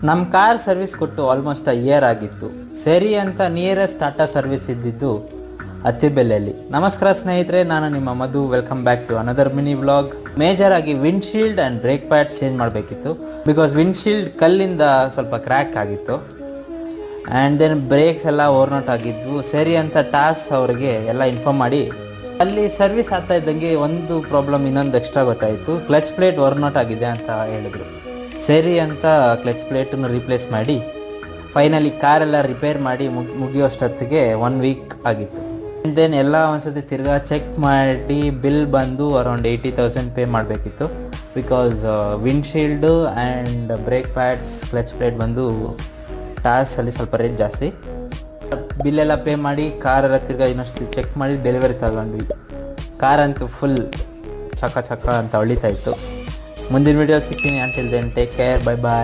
ನಮ್ಮ car service ಕೊಟ್ಟು almost year ಆಗಿತ್ತು. ಸರಿ ಅಂತ ನಿಯರೆಸ್ಟ್ ಟಾಟಾ ಸರ್ವಿಸ್ ಇದ್ದಿದ್ದು ಅತ್ತಿಬೆಲೆಯಲ್ಲಿ. ನಮಸ್ಕಾರ ಸ್ನೇಹಿತರೆ, ನಾನು ನಿಮ್ಮ Madhu. Welcome back to another mini vlog. Major ಆಗಿ windshield and brake pads change ಮಾಡಬೇಕಿತ್ತು. ಬಿಕಾಸ್ ವಿಂಡ್ಶೀಲ್ಡ್ ಕಲ್ಲಿಂದ ಸ್ವಲ್ಪ ಕ್ರ್ಯಾಕ್ ಆಗಿತ್ತು. ಆ್ಯಂಡ್ ದೆನ್ ಬ್ರೇಕ್ಸ್ ಎಲ್ಲ ಓವರ್ನೋಟ್ ಆಗಿದ್ವು. ಸರಿ ಅಂತ ಟಾಸ್ ಅವರಿಗೆ ಎಲ್ಲ ಇನ್ಫಾರ್ಮ್ ಮಾಡಿ ಅಲ್ಲಿ ಸರ್ವಿಸ್ ಆಗ್ತಾ ಇದ್ದಂಗೆ ಒಂದು ಪ್ರಾಬ್ಲಮ್ ಇನ್ನೊಂದು ಎಕ್ಸ್ಟ್ರಾ ಗೊತ್ತಾಯಿತು. ಕ್ಲಚ್ ಪ್ಲೇಟ್ ಓವರ್ನೋಟ್ ಆಗಿದೆ ಅಂತ ಹೇಳಿದ್ರು. ಸರಿ ಅಂತ ಕ್ಲಚ್ ಪ್ಲೇಟನ್ನು ರೀಪ್ಲೇಸ್ ಮಾಡಿ ಫೈನಲಿ ಕಾರೆಲ್ಲ ರಿಪೇರ್ ಮಾಡಿ ಮುಗಿಯೋಷ್ಟೊತ್ತಿಗೆ 1 ವೀಕ್ ಆಗಿತ್ತು. ದೆನ್ ಎಲ್ಲ ಒಂದ್ಸತಿ ತಿರ್ಗಾ ಚೆಕ್ ಮಾಡಿ ಬಿಲ್ ಬಂದು ಅರೌಂಡ್ 80,000 ಪೇ ಮಾಡಬೇಕಿತ್ತು. Because windshield and brake pads clutch plate ಬಂದು ಟಾಸಲ್ಲಿ ಸ್ವಲ್ಪ ರೇಟ್ ಜಾಸ್ತಿ. ಬಿಲ್ಲೆಲ್ಲ ಪೇ ಮಾಡಿ ಕಾರೆಲ್ಲ ತಿರ್ಗಾ ಇನ್ನೊಂದು ಚೆಕ್ ಮಾಡಿ ಡೆಲಿವರಿ ತಗೊಂಡ್ವಿ. ಕಾರಂತೂ ಫುಲ್ ಚಕ ಚಕ ಅಂತ ಹೊಳಿತಾ ಇತ್ತು. ಮುಂದಿನ ವೀಡಿಯೋ ಸಿಗ್ತೀನಿ. Until then take care, bye ಬಾಯ್.